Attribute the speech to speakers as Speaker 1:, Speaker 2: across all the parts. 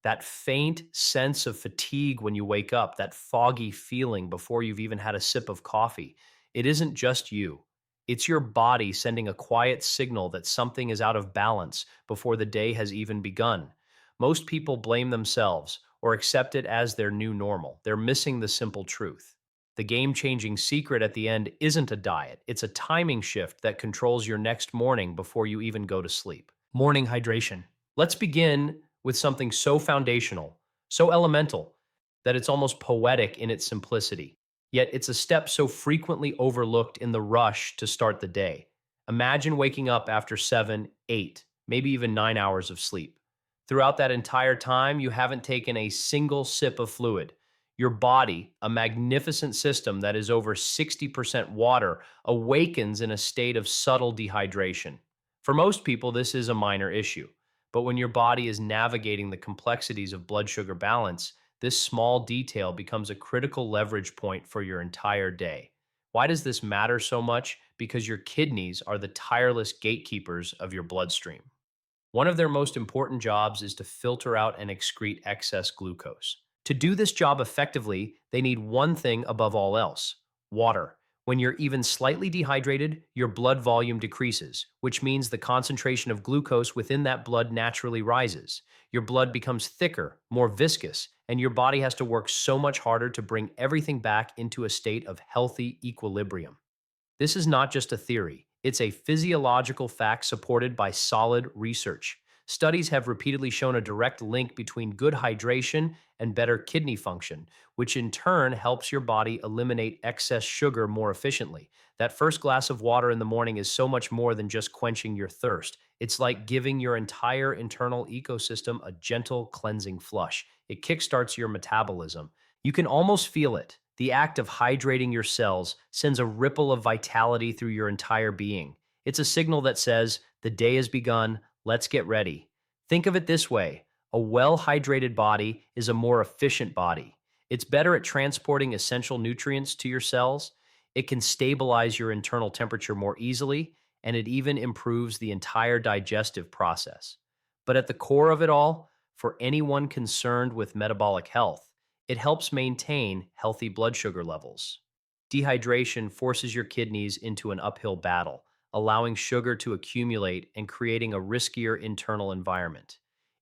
Speaker 1: That faint sense of fatigue when you wake up, that foggy feeling before you've even had a sip of coffee, it isn't just you. It's your body sending a quiet signal that something is out of balance before the day has even begun. Most people blame themselves or accept it as their new normal. They're missing the simple truth. The game changing secret at the end isn't a diet, it's a timing shift that controls your next morning before you even go to sleep. Morning hydration. Let's begin with something so foundational, so elemental, that it's almost poetic in its simplicity. Yet it's a step so frequently overlooked in the rush to start the day. Imagine waking up after 7, 8, maybe even 9 hours of sleep. Throughout that entire time, you haven't taken a single sip of fluid. Your body, a magnificent system that is over 60% water, awakens in a state of subtle dehydration. For most people, this is a minor issue. But when your body is navigating the complexities of blood sugar balance, this small detail becomes a critical leverage point for your entire day. Why does this matter so much? Because your kidneys are the tireless gatekeepers of your bloodstream. One of their most important jobs is to filter out and excrete excess glucose. To do this job effectively, they need one thing above all else: water. When you're even slightly dehydrated, your blood volume decreases, which means the concentration of glucose within that blood naturally rises. Your blood becomes thicker, more viscous, and your body has to work so much harder to bring everything back into a state of healthy equilibrium. This is not just a theory, it's a physiological fact supported by solid research. Studies have repeatedly shown a direct link between good hydration and better kidney function, which in turn helps your body eliminate excess sugar more efficiently. That first glass of water in the morning is so much more than just quenching your thirst. It's like giving your entire internal ecosystem a gentle cleansing flush. It kickstarts your metabolism. You can almost feel it. The act of hydrating your cells sends a ripple of vitality through your entire being. It's a signal that says, the day has begun, let's get ready. Think of it this way: a well hydrated body is a more efficient body. It's better at transporting essential nutrients to your cells. It can stabilize your internal temperature more easily, and it even improves the entire digestive process. But at the core of it all, for anyone concerned with metabolic health, it helps maintain healthy blood sugar levels. Dehydration forces your kidneys into an uphill battle, allowing sugar to accumulate and creating a riskier internal environment.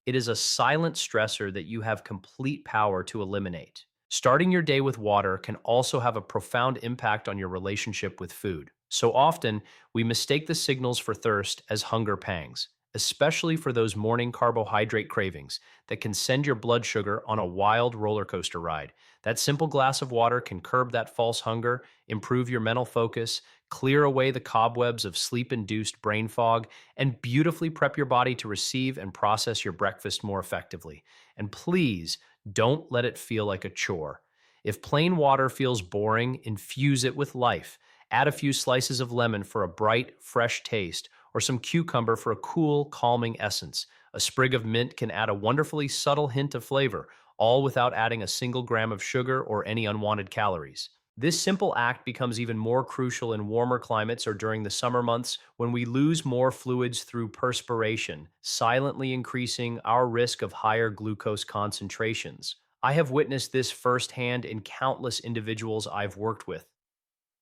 Speaker 1: It is a silent stressor that you have complete power to eliminate. Starting your day with water can also have a profound impact on your relationship with food. So often, we mistake the signals for thirst as hunger pangs, especially for those morning carbohydrate cravings that can send your blood sugar on a wild roller coaster ride. That simple glass of water can curb that false hunger, improve your mental focus, clear away the cobwebs of sleep-induced brain fog, and beautifully prep your body to receive and process your breakfast more effectively. And please, don't let it feel like a chore. If plain water feels boring, infuse it with life. Add a few slices of lemon for a bright, fresh taste, or some cucumber for a cool, calming essence. A sprig of mint can add a wonderfully subtle hint of flavor, all without adding a single gram of sugar or any unwanted calories. This simple act becomes even more crucial in warmer climates or during the summer months when we lose more fluids through perspiration, silently increasing our risk of higher glucose concentrations. I have witnessed this firsthand in countless individuals I've worked with.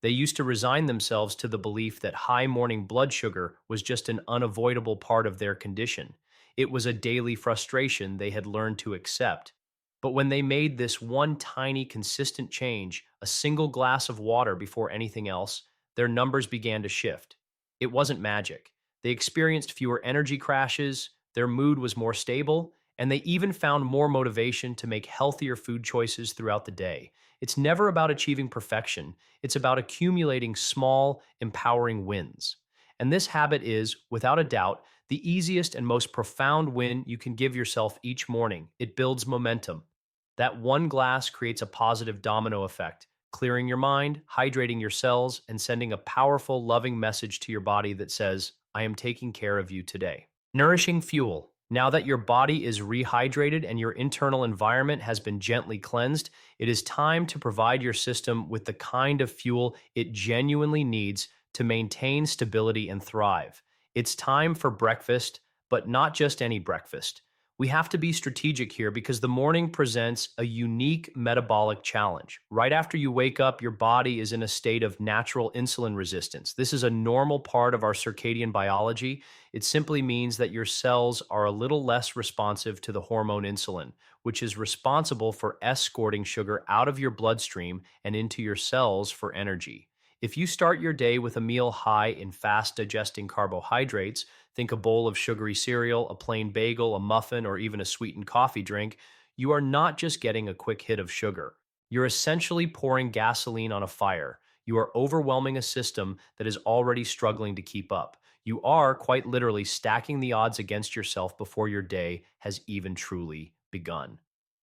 Speaker 1: They used to resign themselves to the belief that high morning blood sugar was just an unavoidable part of their condition. It was a daily frustration they had learned to accept. But when they made this one tiny, consistent change, a single glass of water before anything else, their numbers began to shift. It wasn't magic. They experienced fewer energy crashes, their mood was more stable, and they even found more motivation to make healthier food choices throughout the day. It's never about achieving perfection, it's about accumulating small, empowering wins. And this habit is, without a doubt, the easiest and most profound win you can give yourself each morning. It builds momentum. That one glass creates a positive domino effect, clearing your mind, hydrating your cells, and sending a powerful, loving message to your body that says, I am taking care of you today. Nourishing fuel. Now that your body is rehydrated and your internal environment has been gently cleansed, it is time to provide your system with the kind of fuel it genuinely needs to maintain stability and thrive. It's time for breakfast, but not just any breakfast. We have to be strategic here because the morning presents a unique metabolic challenge. Right after you wake up, your body is in a state of natural insulin resistance. This is a normal part of our circadian biology. It simply means that your cells are a little less responsive to the hormone insulin, which is responsible for escorting sugar out of your bloodstream and into your cells for energy. If you start your day with a meal high in fast digesting carbohydrates, think a bowl of sugary cereal, a plain bagel, a muffin, or even a sweetened coffee drink, you are not just getting a quick hit of sugar. You're essentially pouring gasoline on a fire. You are overwhelming a system that is already struggling to keep up. You are quite literally stacking the odds against yourself before your day has even truly begun.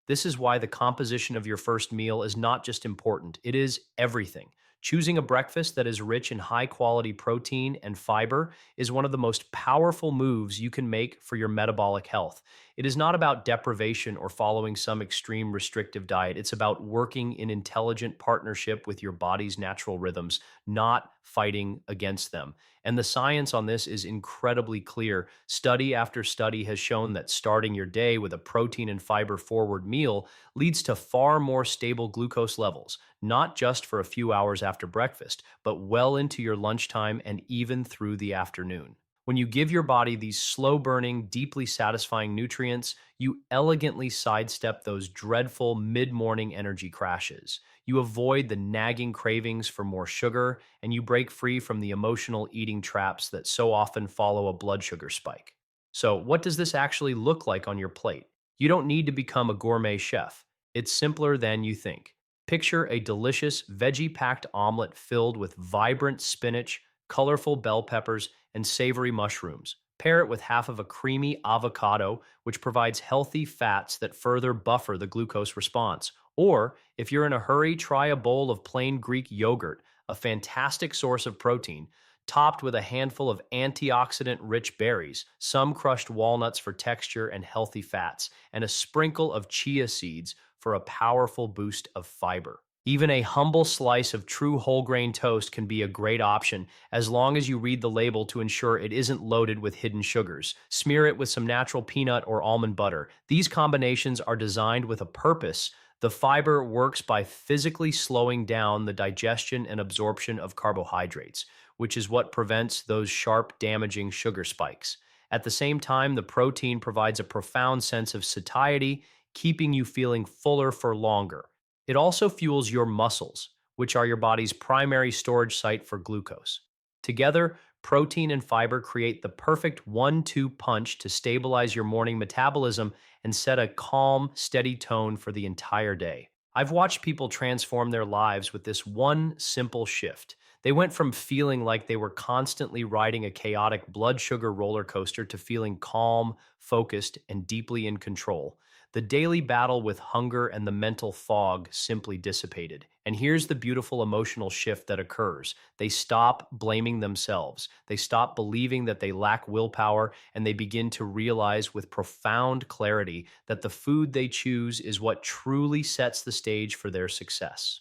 Speaker 1: This is why the composition of your first meal is not just important, it is everything. Choosing a breakfast that is rich in high quality protein and fiber is one of the most powerful moves you can make for your metabolic health. It is not about deprivation or following some extreme restrictive diet. It's about working in intelligent partnership with your body's natural rhythms, not fighting against them. And the science on this is incredibly clear. Study after study has shown that starting your day with a protein and fiber forward meal leads to far more stable glucose levels, not just for a few hours after breakfast, but well into your lunchtime and even through the afternoon. When you give your body these slow burning, deeply satisfying nutrients, you elegantly sidestep those dreadful mid morning energy crashes. You avoid the nagging cravings for more sugar, and you break free from the emotional eating traps that so often follow a blood sugar spike. So, what does this actually look like on your plate? You don't need to become a gourmet chef. It's simpler than you think. Picture a delicious veggie packed omelet filled with vibrant spinach, colorful bell peppers, and savory mushrooms. Pair it with half of a creamy avocado, which provides healthy fats that further buffer the glucose response. Or, if you're in a hurry, try a bowl of plain Greek yogurt, a fantastic source of protein, topped with a handful of antioxidant rich berries, some crushed walnuts for texture and healthy fats, and a sprinkle of chia seeds for a powerful boost of fiber. Even a humble slice of true whole grain toast can be a great option as long as you read the label to ensure it isn't loaded with hidden sugars. Smear it with some natural peanut or almond butter. These combinations are designed with a purpose. The fiber works by physically slowing down the digestion and absorption of carbohydrates, which is what prevents those sharp, damaging sugar spikes. At the same time, the protein provides a profound sense of satiety, keeping you feeling fuller for longer. It also fuels your muscles, which are your body's primary storage site for glucose. Together, protein and fiber create the perfect 1-2 punch to stabilize your morning metabolism and set a calm, steady tone for the entire day. I've watched people transform their lives with this one simple shift. They went from feeling like they were constantly riding a chaotic blood sugar roller coaster to feeling calm, focused, and deeply in control. The daily battle with hunger and the mental fog simply dissipated. And here's the beautiful emotional shift that occurs. They stop blaming themselves. They stop believing that they lack willpower, and they begin to realize with profound clarity that the food they choose is what truly sets the stage for their success.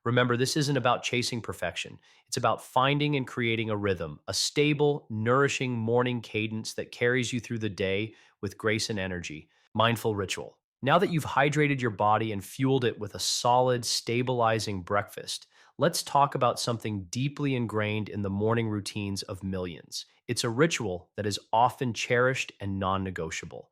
Speaker 1: Remember, this isn't about chasing perfection. It's about finding and creating a rhythm, a stable, nourishing morning cadence that carries you through the day with grace and energy. Mindful ritual. Now that you've hydrated your body and fueled it with a solid, stabilizing breakfast, let's talk about something deeply ingrained in the morning routines of millions. It's a ritual that is often cherished and non negotiable.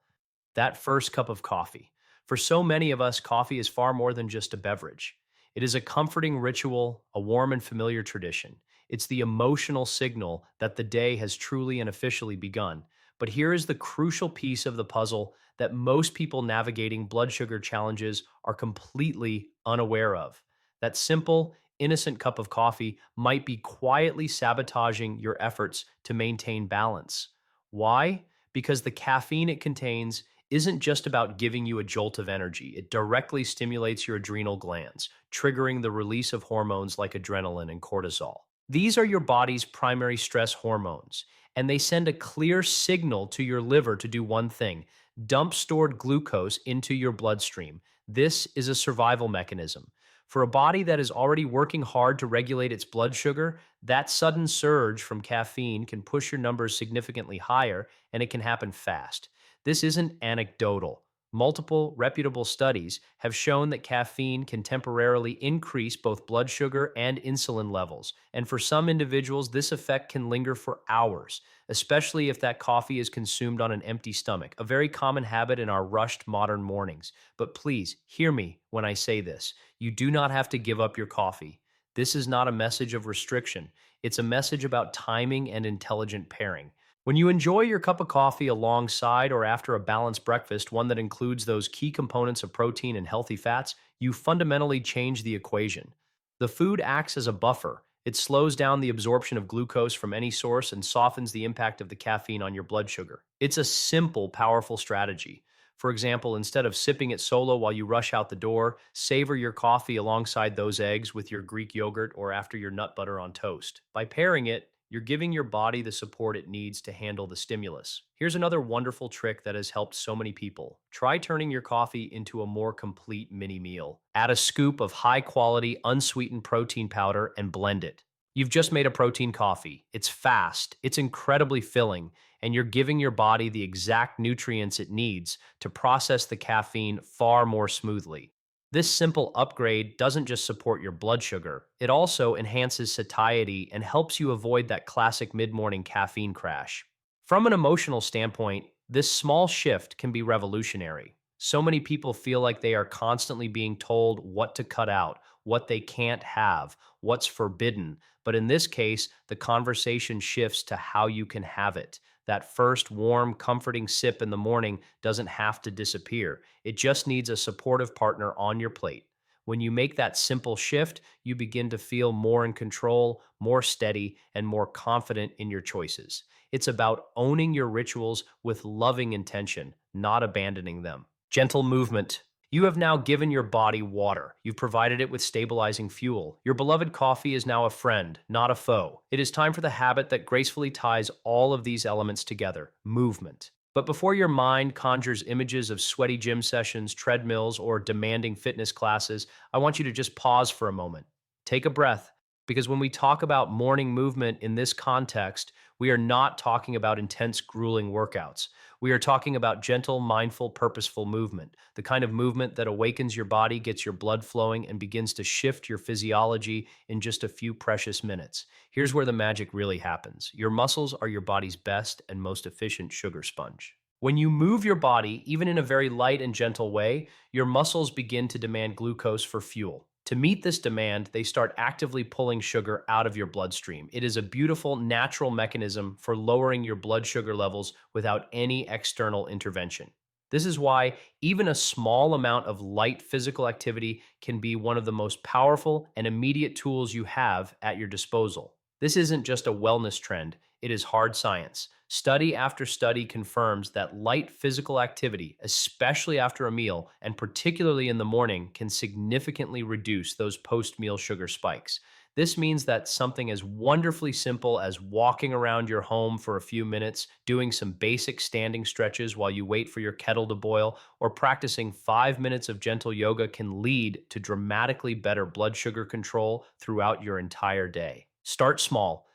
Speaker 1: That first cup of coffee. For so many of us, coffee is far more than just a beverage. It is a comforting ritual, a warm and familiar tradition. It's the emotional signal that the day has truly and officially begun. But here is the crucial piece of the puzzle that most people navigating blood sugar challenges are completely unaware of. That simple, innocent cup of coffee might be quietly sabotaging your efforts to maintain balance. Why? Because the caffeine it contains isn't just about giving you a jolt of energy. It directly stimulates your adrenal glands, triggering the release of hormones like adrenaline and cortisol. These are your body's primary stress hormones, and they send a clear signal to your liver to do one thing: dump stored glucose into your bloodstream. This is a survival mechanism. For a body that is already working hard to regulate its blood sugar, that sudden surge from caffeine can push your numbers significantly higher, and it can happen fast. This isn't anecdotal. Multiple reputable studies have shown that caffeine can temporarily increase both blood sugar and insulin levels. And for some individuals, this effect can linger for hours, especially if that coffee is consumed on an empty stomach, a very common habit in our rushed modern mornings. But please hear me when I say this. You do not have to give up your coffee. This is not a message of restriction. It's a message about timing and intelligent pairing. When you enjoy your cup of coffee alongside or after a balanced breakfast, one that includes those key components of protein and healthy fats, you fundamentally change the equation. The food acts as a buffer. It slows down the absorption of glucose from any source and softens the impact of the caffeine on your blood sugar. It's a simple, powerful strategy. For example, instead of sipping it solo while you rush out the door, savor your coffee alongside those eggs with your Greek yogurt or after your nut butter on toast. By pairing it, you're giving your body the support it needs to handle the stimulus. Here's another wonderful trick that has helped so many people. Try turning your coffee into a more complete mini meal. Add a scoop of high quality, unsweetened protein powder and blend it. You've just made a protein coffee. It's fast, it's incredibly filling, and you're giving your body the exact nutrients it needs to process the caffeine far more smoothly. This simple upgrade doesn't just support your blood sugar, it also enhances satiety and helps you avoid that classic mid morning caffeine crash. From an emotional standpoint, this small shift can be revolutionary. So many people feel like they are constantly being told what to cut out, what they can't have, what's forbidden. But in this case, the conversation shifts to how you can have it. That first warm, comforting sip in the morning doesn't have to disappear. It just needs a supportive partner on your plate. When you make that simple shift, you begin to feel more in control, more steady, and more confident in your choices. It's about owning your rituals with loving intention, not abandoning them. Gentle movement. You have now given your body water. You've provided it with stabilizing fuel. Your beloved coffee is now a friend, not a foe. It is time for the habit that gracefully ties all of these elements together, movement. But before your mind conjures images of sweaty gym sessions, treadmills, or demanding fitness classes, I want you to just pause for a moment. Take a breath, because when we talk about morning movement in this context, we are not talking about intense, grueling workouts. We are talking about gentle, mindful, purposeful movement, the kind of movement that awakens your body, gets your blood flowing, and begins to shift your physiology in just a few precious minutes. Here's where the magic really happens. Your muscles are your body's best and most efficient sugar sponge. When you move your body, even in a very light and gentle way, your muscles begin to demand glucose for fuel. To meet this demand, they start actively pulling sugar out of your bloodstream. It is a beautiful, natural mechanism for lowering your blood sugar levels without any external intervention. This is why even a small amount of light physical activity can be one of the most powerful and immediate tools you have at your disposal. This isn't just a wellness trend, it is hard science. Study after study confirms that light physical activity, especially after a meal and particularly in the morning, can significantly reduce those post meal sugar spikes. This means that something as wonderfully simple as walking around your home for a few minutes, doing some basic standing stretches while you wait for your kettle to boil, or practicing 5 minutes of gentle yoga can lead to dramatically better blood sugar control throughout your entire day. Start small.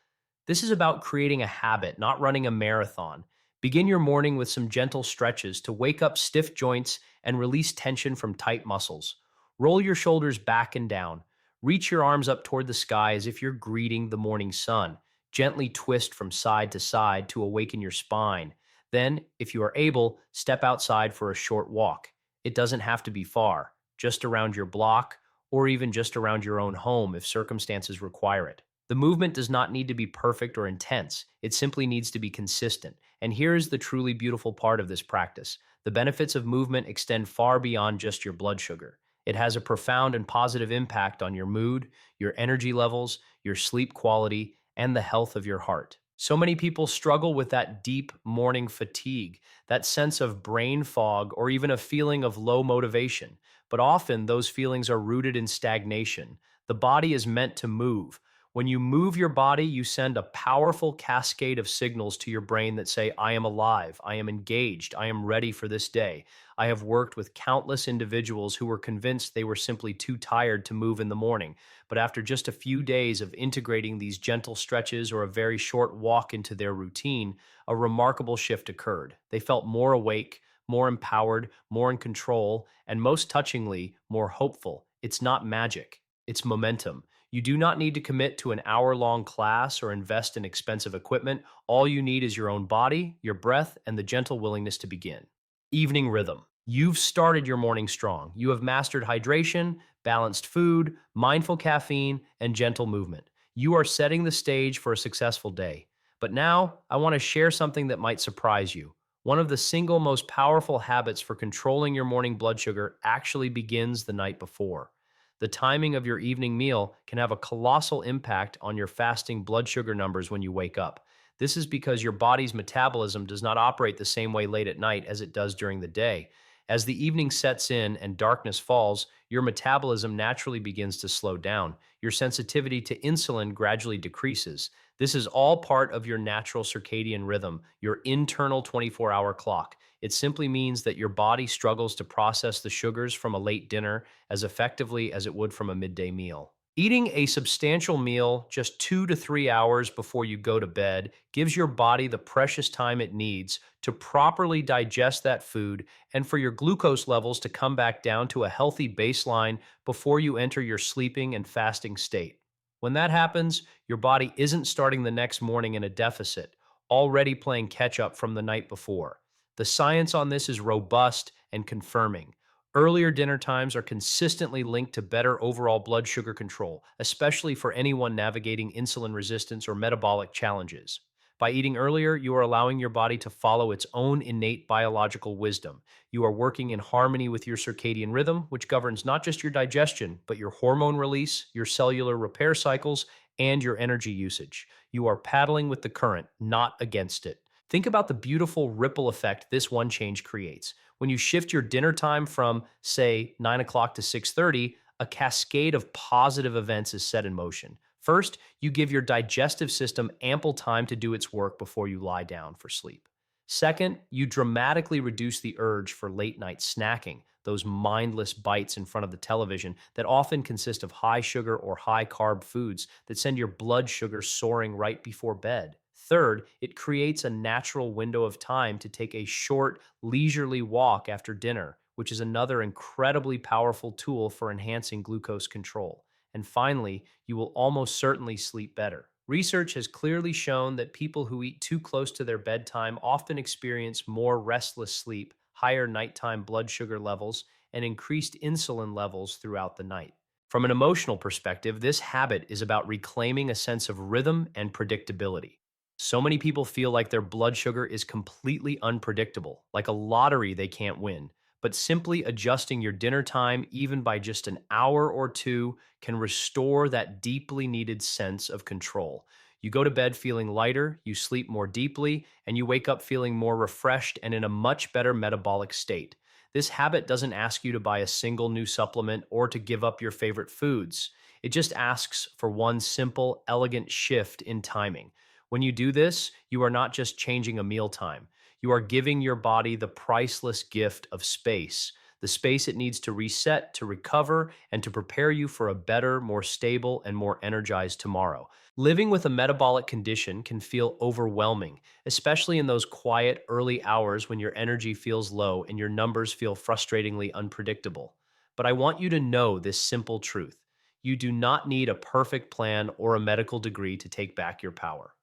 Speaker 1: This is about creating a habit, not running a marathon. Begin your morning with some gentle stretches to wake up stiff joints and release tension from tight muscles. Roll your shoulders back and down. Reach your arms up toward the sky as if you're greeting the morning sun. Gently twist from side to side to awaken your spine. Then, if you are able, step outside for a short walk. It doesn't have to be far, just around your block or even just around your own home if circumstances require it. The movement does not need to be perfect or intense. It simply needs to be consistent. And here is the truly beautiful part of this practice. The benefits of movement extend far beyond just your blood sugar. It has a profound and positive impact on your mood, your energy levels, your sleep quality, and the health of your heart. So many people struggle with that deep morning fatigue, that sense of brain fog, or even a feeling of low motivation. But often those feelings are rooted in stagnation. The body is meant to move. When you move your body, you send a powerful cascade of signals to your brain that say, I am alive, I am engaged, I am ready for this day. I have worked with countless individuals who were convinced they were simply too tired to move in the morning. But after just a few days of integrating these gentle stretches or a very short walk into their routine, a remarkable shift occurred. They felt more awake, more empowered, more in control, and most touchingly, more hopeful. It's not magic, it's momentum. You do not need to commit to an hour-long class or invest in expensive equipment. All you need is your own body, your breath, and the gentle willingness to begin. Evening rhythm. You've started your morning strong. You have mastered hydration, balanced food, mindful caffeine, and gentle movement. You are setting the stage for a successful day. But now, I want to share something that might surprise you. One of the single most powerful habits for controlling your morning blood sugar actually begins the night before. The timing of your evening meal can have a colossal impact on your fasting blood sugar numbers when you wake up. This is because your body's metabolism does not operate the same way late at night as it does during the day. As the evening sets in and darkness falls, your metabolism naturally begins to slow down. Your sensitivity to insulin gradually decreases. This is all part of your natural circadian rhythm, your internal 24-hour clock. It simply means that your body struggles to process the sugars from a late dinner as effectively as it would from a midday meal. Eating a substantial meal just 2 to 3 hours before you go to bed gives your body the precious time it needs to properly digest that food and for your glucose levels to come back down to a healthy baseline before you enter your sleeping and fasting state. When that happens, your body isn't starting the next morning in a deficit, already playing catch up from the night before. The science on this is robust and confirming. Earlier dinner times are consistently linked to better overall blood sugar control, especially for anyone navigating insulin resistance or metabolic challenges. By eating earlier, you are allowing your body to follow its own innate biological wisdom. You are working in harmony with your circadian rhythm, which governs not just your digestion, but your hormone release, your cellular repair cycles, and your energy usage. You are paddling with the current, not against it. Think about the beautiful ripple effect this one change creates. When you shift your dinner time from, say, 9 o'clock to 6:30, a cascade of positive events is set in motion. First, you give your digestive system ample time to do its work before you lie down for sleep. Second, you dramatically reduce the urge for late night snacking, those mindless bites in front of the television that often consist of high sugar or high carb foods that send your blood sugar soaring right before bed. Third, it creates a natural window of time to take a short, leisurely walk after dinner, which is another incredibly powerful tool for enhancing glucose control. And finally, you will almost certainly sleep better. Research has clearly shown that people who eat too close to their bedtime often experience more restless sleep, higher nighttime blood sugar levels, and increased insulin levels throughout the night. From an emotional perspective, this habit is about reclaiming a sense of rhythm and predictability. So many people feel like their blood sugar is completely unpredictable, like a lottery they can't win. But simply adjusting your dinner time, even by just an hour or two, can restore that deeply needed sense of control. You go to bed feeling lighter, you sleep more deeply, and you wake up feeling more refreshed and in a much better metabolic state. This habit doesn't ask you to buy a single new supplement or to give up your favorite foods. It just asks for one simple, elegant shift in timing. When you do this, you are not just changing a mealtime. You are giving your body the priceless gift of space, the space it needs to reset, to recover, and to prepare you for a better, more stable, and more energized tomorrow. Living with a metabolic condition can feel overwhelming, especially in those quiet, early hours when your energy feels low and your numbers feel frustratingly unpredictable. But I want you to know this simple truth. You do not need a perfect plan or a medical degree to take back your power.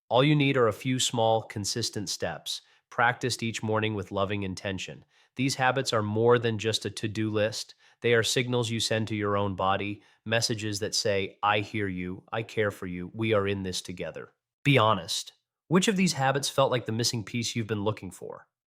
Speaker 1: All you need are a few small, consistent steps, practiced each morning with loving intention. These habits are more than just a to do list. They are signals you send to your own body, messages that say, I hear you, I care for you, we are in this together. Be honest. Which of these habits felt like the missing piece you've been looking for?